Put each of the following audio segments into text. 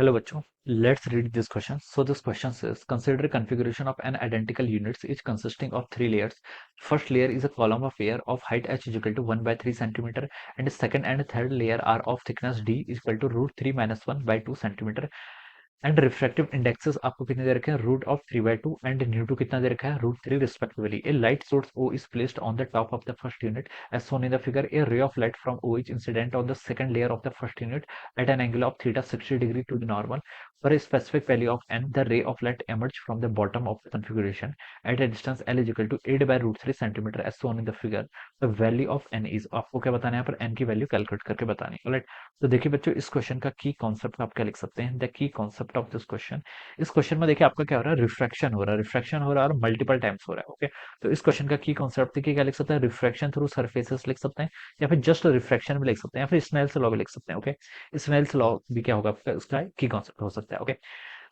Hello बच्चों, let's read this question. So this question says, consider configuration of an identical units each consisting of three layers. First layer is a column of air of height h is equal to 1 by 3 centimeter, and the second and third layer are of thickness d is equal to root 3 minus 1 by 2 centimeter. And refractive indexes आपको कितने दे रखे हैं root of 3/2 and nu two कितना दे रखा है root 3 respectively. A light source O is placed on the top of the first unit as shown in the figure. A ray of light from O is incident on the second layer of the first unit at an angle of theta 60 degree to the normal. For a specific value of n, the ray of light emerges from the bottom of the configuration at a distance L is equal to 8 by root 3 centimeter as shown in the figure. The value of n is, आपको क्या बताना है यहाँ पर n की value calculate करके बतानी है. राइट, तो देखिए बच्चों, इस क्वेश्चन का की कॉन्सेप्ट आप क्या लिख सकते हैं. The key concept of this question, इस क्वेश्चन में देखिए आपका क्या हो रहा है, रिफ्रैक्शन हो रहा है. रिफ्रैक्शन हो रहा है और मल्टीपल टाइम्स हो रहा है. ओके, तो इस क्वेश्चन का की कॉन्सेप्ट देखिए क्या लिख सकते हैं, रिफ्रैक्शन थ्रू सरफेसेस लिख सकते हैं, या फिर जस्ट रिफ्रैक्शन भी लिख सकते हैं, या फिर स्नेल्स लॉ भी लिख सकते हैं. ओके, स्नेल्स लॉ भी क्या होगा आपका, उसका की कॉन्सेप्ट हो सकता है. ओके,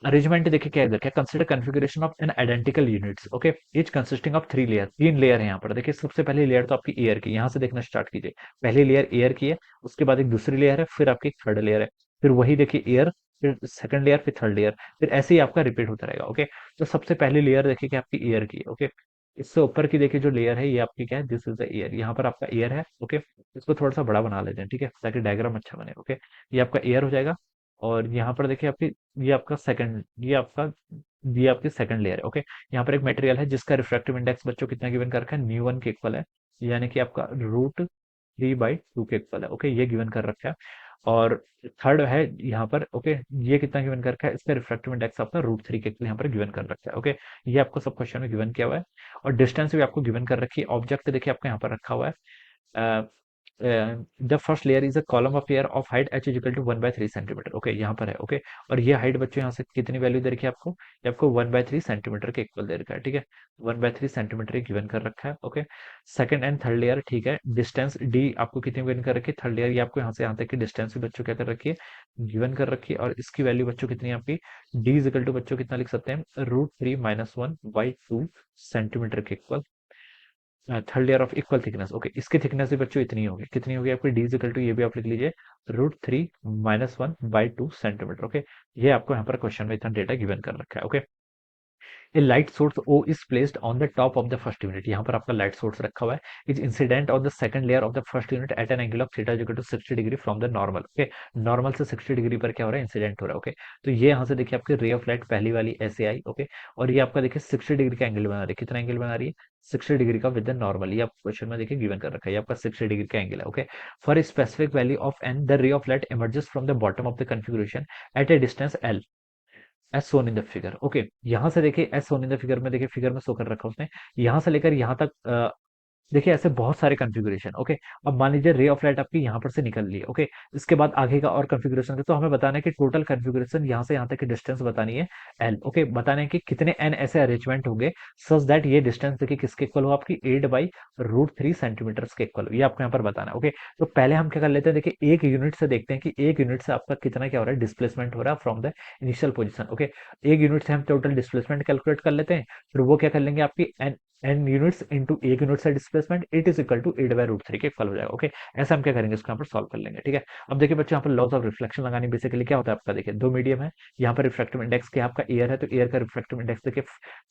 अरेंजमेंट देखिए क्या इधर क्या, consider configuration of N identical units. Okay, each consisting of three layer, तीन लेयर है यहाँ पर. देखिए सबसे पहली लेयर तो आपकी एयर की, यहाँ से देखना स्टार्ट कीजिए. पहली लेयर एयर की है, उसके बाद एक दूसरी लेयर है, फिर आपकी थर्ड लेयर है, फिर वही देखिए एयर, फिर सेकंड लेयर, फिर थर्ड लेयर, फिर ऐसे ही आपका रिपीट होता रहेगा. ओके, तो सबसे पहली लेयर देखिए कि आपकी एयर की है. ओके, इससे ऊपर की देखिए जो लेयर है ये आपकी क्या है, दिस इज द एयर. यहाँ पर आपका एयर है. ओके, इसको थोड़ा सा बड़ा बना लेते हैं, ठीक है, ताकि डायग्राम अच्छा बने. ओके, ये आपका एयर हो जाएगा. और यहाँ पर देखिए आपकी, ये आपका सेकंड, ये आपकी सेकंड लेयर है. ओके, यहाँ पर एक मटेरियल है जिसका रिफ्रैक्टिव इंडेक्स बच्चों कितना गिवन कर रखा है, न्यू वन के इक्वल है, यानी कि आपका रूट 3/2 के इक्वल है. ओके, ये गिवन कर रखा है. और थर्ड है यहाँ पर. ओके, ये कितना गिवन कर रखा है, इसका रिफ्रैक्टिव इंडेक्स आपका रूट 3 के इक्वल यहाँ पर गिवन कर रखा है. ओके, ये आपको सब क्वेश्चन में गिवन किया हुआ है. और डिस्टेंस भी आपको गिवन कर रखी है. ऑब्जेक्ट देखिए आपका यहाँ पर रखा हुआ है. The first layer is a column of air of height h is equal to 1/3 centimetre. Okay, यहाँ पर है. ओके, और ये हाइट बच्चों यहाँ से कितनी वैल्यू दे रखी है आपको, ये आपको 1/3 सेंटीमीटर के इक्वल दे रखा है. ठीक है, 1/3 सेंटीमीटर गिवन कर रखा है. Okay, second and third layer, ठीक है, डिस्टेंस d आपको कितनी गिवन कर रखी है, थर्ड लेयर ये आपको यहाँ से यहाँ तक की डिस्टेंस भी बच्चों क्या कर रखी है, गिवन कर रखी है. और इसकी वैल्यू बच्चों कितनी है आपकी, d इज इक्वल टू बच्चों कितना लिख सकते हैं, रूट 3 माइनस 1/2 सेंटीमीटर के equal. Third layer of equal thickness. Okay, इसकी थिकनेस भी बच्चों इतनी होगी, कितनी होगी आपकी, डी इक्वल टू, ये भी आप लिख लीजिए, रूट 3 माइनस 1/2 सेंटीमीटर. ओके, ये आपको यहाँ पर क्वेश्चन में इतना डेटा गिवन कर रखा है. Okay, a light source O is placed on the top of the first unit, यहाँ पर आपका लाइट सोर्स रखा हुआ है, is incident on the second layer of the first unit at an angle of theta is equal to 60 degree from the normal. Okay, normal से 60 degree पर क्या हो रहा है, इंसिडेंट हो रहा है. ओके, तो ये यहाँ से देखिए आपकी रे ऑफ लाइट पहली वाली ऐसे आई. ओके, और ये आपका देखिए 60 डिग्री का एंगल बना रही है. कितना एंगल बना रही है, 60 डिग्री का विद द नॉर्मल. ये आप क्वेश्चन में देखिए गिवन कर रखा है, ये आपका 60 डिग्री का एंगल है. Okay, for a specific value of N, the ray of light emerges from the bottom of the configuration at a distance L as shown in the figure. Okay, यहाँ से देखिए as shown in the figure में, देखिए figure में show कर रखा उसने, यहाँ से लेकर यहाँ तक देखिए ऐसे बहुत सारे कॉन्फ़िगरेशन. ओके, अब मान लीजिए रे ऑफ लाइट आपकी यहाँ पर से निकल ली है. ओके, इसके बाद आगे का और कॉन्फ़िगरेशन का तो हमें बताना है कि टोटल कॉन्फ़िगरेशन यहाँ से यहाँ तक की डिस्टेंस बतानी है एल. ओके, बताना है कि कितने एन ऐसे अरेंजमेंट होंगे सच दैट ये डिस्टेंस देखिए किसके इक्वल हो, आपकी 8/√3 सेंटीमीटर के इक्वल हो. ये आपको यहाँ पर बताना है. ओके, तो पहले हम क्या कर लेते हैं, देखिए एक यूनिट से देखते हैं कि एक यूनिट से आपका कितना क्या हो रहा है, डिस्प्लेसमेंट हो रहा है from the initial position. Okay, एक यूनिट से हम टोटल डिस्प्लेसमेंट कैलकुलेट कर लेते हैं, फिर वो क्या कर लेंगे, आपकी एन यूनिट्स इंटू एक यूनिट से displacement, it is equal to 8/√3 के इक्वल हो जाएगा. ओके, ऐसा हम क्या करेंगे, इसको यहाँ पर सॉल्व कर लेंगे. ठीक है, अब देखिए बच्चों, यहाँ पर लॉस ऑफ रिफ्लेक्शन लगानी, बेसिकली क्या होता है आपका, देखिए दो मीडियम है, यहाँ पर रिफ्रैक्टिव इंडेक्स क्या है आपका, एयर है, तो एयर का रिफ्रैक्टिव इंडेक्स देखिए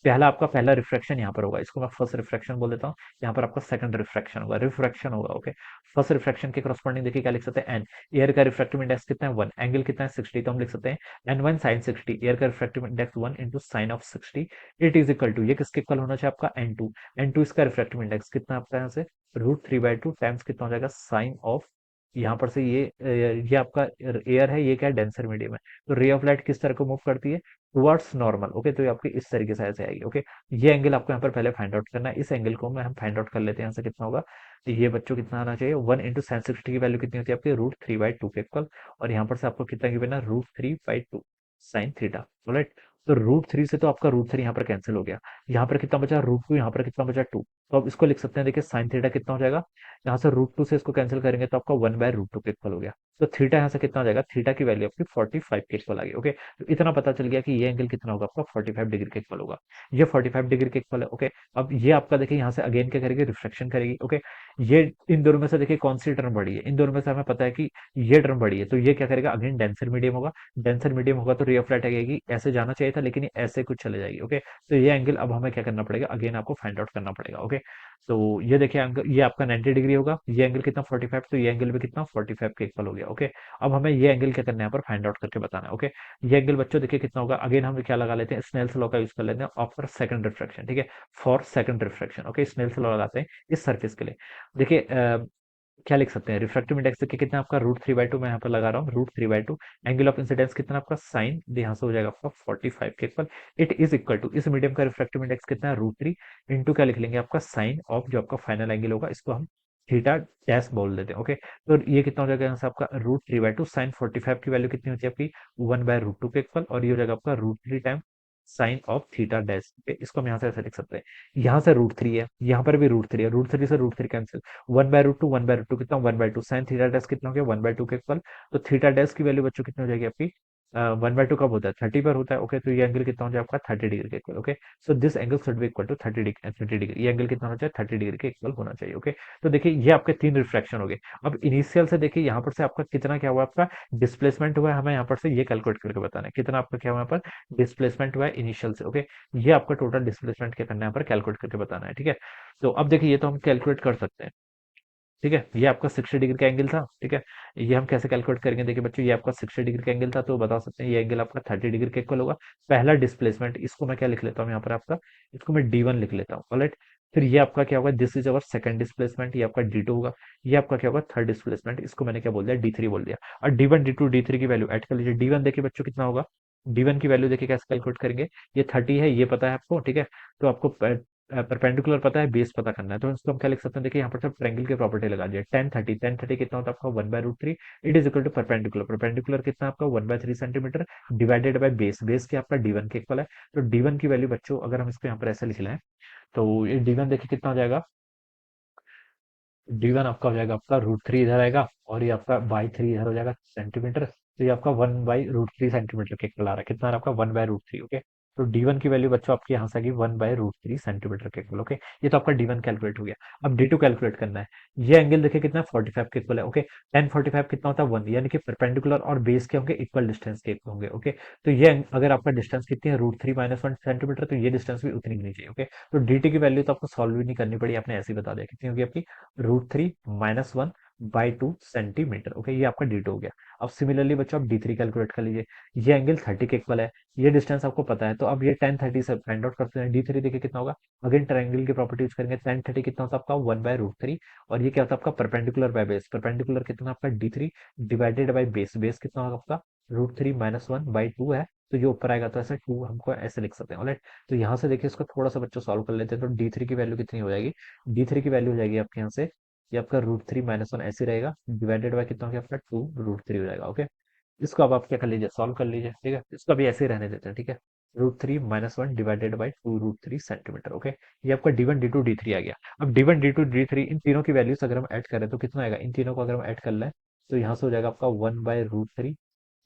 पहला आपका पहला रिफ्रैक्शन यहाँ पर होगा, इसको मैं फर्स्ट रिफ्रैक्शन बोल देता हूँ. यहाँ पर आपका सेकंड रिफ्रैक्शन होगा, रिफ्रैक्शन होगा. ओके, फर्स्ट रिफ्रैक्शन के करस्पॉन्डिंग देखिए क्या लिख सकते हैं, एन, एयर का रिफ्रैक्टिव इंडेक्स कितना है 1, एंगल कितना है 60, तो हम लिख सकते हैं n1 sin 60, एयर का refractive index 1 into sine of 60, it is equal to, ये किसके इक्वल होना चाहिए आपका, n2. n2 इसका रिफ्रैक्टिव इंडेक्स कितना आपका यहाँ से, √3/2 टाइम्स कितना हो जाएगा, साइन ऑफ, यहाँ पर से ये आपका एयर है, ये क्या है, डेंसर मीडियम है, तो रे ऑफ लाइट किस तरह को मूव करती है, टुवर्ड्स नॉर्मल. ओके, तो ये आपकी इस तरीके से ऐसे आएगी. ओके, ये एंगल आपको यहाँ पर पहले फाइंड आउट करना है, इस एंगल को हम फाइंड आउट कर लेते हैं, यहाँ से कितना होगा, तो ये बच्चों कितना आना चाहिए, 1 इंटू साइन 60 की वैल्यू कितनी होती है आपकी, √3/2 के इक्वल, और यहाँ पर से आपको कितना गिवन है, √3/2 साइन थीटा. राइट, तो √3 से तो आपका √3 यहाँ पर कैंसिल हो गया, यहाँ पर कितना बचा, √2, यहाँ पर कितना बचा 2, तो अब इसको लिख सकते हैं, देखिए साइन थीटा कितना हो जाएगा, यहाँ से √2 से इसको कैंसिल करेंगे तो आपका 1/√2 के इक्वल हो गया. तो थीटा यहाँ से कितना हो जाएगा, थीटा की वैल्यू आपकी 45 के इक्वल आ गई। ओके, तो इतना पता चल गया कि ये एंगल कितना होगा आपका 45 डिग्री के इक्वल होगा। ये 45 डिग्री के इक्वल है। ओके, अब ये आपका देखिए यहाँ से अगेन क्या करेगी, रिफ्लेक्शन करेगी। ओके, ये इन दोनों में से देखिए कौन सी टर्म बड़ी है, इन दोनों में से हमें पता है कि ये टर्म बड़ी है, तो ये क्या करेगा, अगेन डेंसर मीडियम होगा। डेंसर मीडियम होगा तो रे ऑफ लाइट आएगी, ऐसे जाना चाहिए था लेकिन ये ऐसे कुछ चले जाएगी। ओके, तो ये एंगल अब हमें क्या करना पड़ेगा, अगेन आपको फाइंड आउट करना पड़ेगा। ओके, तो ये देखिए एंगल, ये आपका 90 डिग्री होगा, ये एंगल कितना 45, तो ये एंगल भी कितना 45 के इक्वल हो गया। ओके, अब हमें ये एंगल क्या करना है, यहाँ पर फाइंड आउट करके बताना है। ओके, ये एंगल बच्चों देखिए कितना होगा, अगेन हम क्या लगा लेते हैं, स्नेल्स लॉ का यूज कर लेते हैं ऑफ सेकंड रिफ्रैक्शन। ठीक है, for second refraction. Okay, Snell's law लगाते हैं इस सर्फेस के लिए। देखिए क्या लिख सकते हैं, रिफ्रैक्टिव इंडेक्स देखिए कितना आपका √3/2, मैं यहाँ पर लगा रहा हूँ √3/2। एंगल ऑफ इंसिडेंस कितना आपका साइन, यहाँ से हो जाएगा आपका 45 के equal. It is equal to, इस मीडियम का रिफ्रैक्टिव इंडेक्स कितना है √3 इंटू क्या लिख लेंगे आपका साइन ऑफ जो आपका फाइनल एंगल होगा, इसको हम थीटा डैश बोल देते हैं। ओके, तो ये कितना हो जाएगा यहाँ से आपका √3/2, साइन 45 की वैल्यू कितनी होती है आपकी 1/√2 के इक्वल, और ये हो जाएगा आपका √3 time sine of theta dash. इसको हम यहाँ से ऐसे लिख सकते हैं, यहाँ से √3 है, यहाँ पर भी √3 है, √3 से √3 कैंसिल, 1/√2, 1/2 कितना 1/2, साइन थीटा डैश कितना हो गया 1/2 के इक्वल। तो थीटा डैश की वैल्यू बच्चों कितनी हो जाएगी आपकी, 1/2 कब होता है 30 पर होता है। ओके, तो ये एंगल कितना हो जाए आपका 30 डिग्री के equal. Okay, so this angle should be equal to 30 degree, ये एंगल कितना होना चाहिए 30 डिग्री के इक्वल होना चाहिए। ओके, तो देखिए ये आपके 3 रिफ्रैक्शन हो गए। अब इनिशियल से देखिए यहाँ पर से आपका कितना क्या हुआ, आपका डिस्प्लेसमेंट हुआ है, हमें यहाँ पर से ये कैलकुलेट करके बताना है कितना आपका क्या हुआ यहाँ पर डिस्प्लेसमेंट हुआ है इनिशियल से। ओके, ये आपका टोटल डिस्प्लेसमेंट क्या करना है यहाँ पर कैलकुलेट करके बताना है। ठीक है, तो अब देखिए ये तो हम कैलकुलेट कर सकते हैं। ठीक है, ये आपका 60 डिग्री का एंगल था। ठीक है, ये हम कैसे कैलकुलेट करेंगे, देखिए बच्चों ये आपका 60 डिग्री का एंगल था, तो बता सकते हैं ये एंगल आपका 30 डिग्री के इक्वल होगा। पहला डिस्प्लेसमेंट, इसको मैं क्या लिख लेता हूँ यहाँ पर आपका, इसको मैं D1 लिख लेता हूँ। ऑलराइट, फिर ये आपका क्या होगा, this is our second displacement, ये आपका D2 होगा। ये आपका क्या होगा थर्ड डिस्प्लेसमेंट, इसको मैंने क्या बोल दिया D3 बोल दिया। और D1 D2 D3 की वैल्यू ऐड कर लीजिए। D1 देखिए बच्चों कितना होगा, D1 की वैल्यू देखिए कैसे कैलकुलेट करेंगे, ये 30 है, ये पता है आपको। ठीक है, तो आपको परपेंडिकुलर पता है, बेस पता करना है, तो इसको हम क्या लिख सकते हैं, देखिए यहाँ पर सब ट्रायंगल की प्रॉपर्टी लगा दिया। 10 30 कितना होता है आपका 1/√3, it is equal to perpendicular, perpendicular कितना आपका 1/3 centimetre divided by base, base की आपका D1 के इक्वल है। तो D1 की वैल्यू बच्चों अगर हम इसको यहाँ पर ऐसे लिख लें, तो ये D1 देखिए कितना हो जाएगा, D1 आपका हो जाएगा आपका √3 इधर आएगा, और ये आपका बाई 3 इधर हो जाएगा सेंटीमीटर, तो ये आपका 1/√3 सेंटीमीटर के इक्वल आ रहा है। कितना आ रहा है आपका 1/√3। ओके, तो D1 की वैल्यू बच्चों आपकी यहाँ से आएगी 1/√3 सेंटीमीटर के इक्वल। ओके, ये तो आपका D1 कैलकुलेट हो गया। अब D2 कैलकुलेट करना है। ये एंगल देखिए कितना 45 के इक्वल है। ओके, 10 45 कितना होता है 1, यानी कि परपेंडिकुलर और बेस के होंगे इक्वल डिस्टेंस के होंगे। ओके, तो ये अगर आपका डिस्टेंस कितनी है √3 -1 सेंटीमीटर, तो ये डिस्टेंस भी उतनी होनी चाहिए। ओके, तो dt की वैल्यू तो आपको सॉल्व भी नहीं करनी पड़ी, आपने ऐसे ही बता दिया कितनी होगी आपकी √3 - 1/2 सेंटीमीटर। ओके, ये आपका D2 हो गया। अब सिमिलरली बच्चों आप D3 कैलकुलेट कर लीजिए। ये एंगल 30 के इक्वल है, ये डिस्टेंस आपको पता है, तो अब ये 10 30 से फाइंड आउट करते हैं। D3 देखिए कितना होगा, अगेन ट्रायंगल की प्रॉपर्टी यूज करेंगे। 10 30 कितना होता है आपका 1/√3, और ये क्या होता है आपका परपेंडिकुलर बाय बेस, परपेंडिकुलर कितना आपका D3 divided by base, base कितना होगा आपका √3 - 1/2 है, तो ये ऊपर आएगा, तो ऐसे 2 हमको ऐसे लिख सकते हैं। ऑलराइट, तो यहाँ से देखिए इसको थोड़ा सा बच्चों सॉल्व कर लेते हैं, तो D3 की वैल्यू कितनी हो जाएगी, D3 की वैल्यू हो जाएगी आपके यहाँ से, ये आपका √3 - 1 ऐसे रहेगा, डिवाइडेड बाय कितना हो गया आपका 2 √3 हो जाएगा। ओके, इसको अब आप क्या कर लीजिए, सॉल्व कर लीजिए। ठीक है, इसको अभी ऐसे ही रहने देते हैं। ठीक है, √3 - 1 डिवाइडेड बाई 2 √3 सेंटीमीटर। ओके, ये आपका D1 D2 D3 आ गया। अब D1 D2 D3 इन तीनों की वैल्यूज अगर हम ऐड करें तो कितना आएगा, इन तीनों को अगर हम ऐड कर लें तो यहाँ से हो जाएगा आपका 1/√3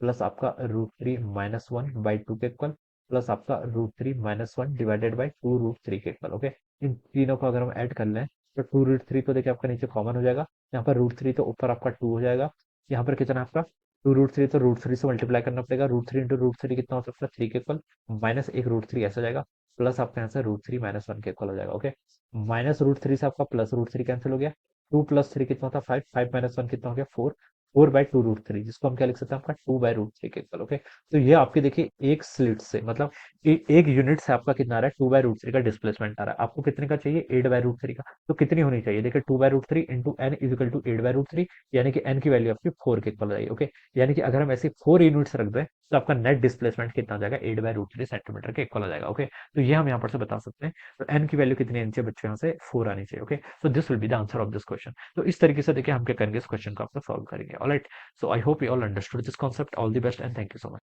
प्लस आपका √3 - 1/2 के इक्वल, प्लस आपका √3 - 1 डिवाइडेड बाई 2 √3 के इक्वल। ओके, इन तीनों को अगर हम ऐड कर लें तो 2 √3 तो देखिए आपका नीचे कॉमन हो जाएगा, यहाँ पर √3 तो ऊपर आपका 2 हो जाएगा, यहाँ पर कितना आपका 2 √3, तो √3 से मल्टीप्लाई करना पड़ेगा। √3 इंटू √3 कितना हो सकता है 3 के इक्वल, माइनस एक √3 ऐसा जाएगा, प्लस आपका यहाँ से √3 - 1 के इक्वल हो जाएगा। ओके, माइनस √3 से आपका प्लस √3 कैंसिल हो गया, 2 + 3 कितना होता है 5, 5 - 1 कितना हो गया 4, 4/2 √3, जिसको हम क्या लिख सकते हैं आपका 2/√3 के इक्वल। ओके, तो ये आपके देखिए एक स्लिट से मतलब एक यूनिट से आपका कितना आ रहा है 2/√3 का डिस्प्लेसमेंट आ रहा है। आपको कितने का चाहिए 8/√3 का, तो कितनी होनी चाहिए, देखिए 2/√3 into n is equal to 8/√3, यानी कि n की वैल्यू आपकी 4 के इक्वल रहेगी। ओके, यानी कि अगर हम ऐसे 4 यूनिट्स रख दें तो आपका नेट डिस्प्लेसमेंट कितना आ जाएगा 8/√3 सेंटीमीटर के इक्वल आ जाएगा। ओके, तो ये हम यहाँ पर से बता सकते हैं। तो n की वैल्यू कितनी आनी चाहिए बच्चों, यहाँ से 4 आनी चाहिए। Okay, so this will be the answer of this question. तो इस तरीके से देखिए हम क्या करेंगे, इस क्वेश्चन को आपको सॉल्व करेंगे। Alright, so I hope you all understood this concept. All the best and thank you so much.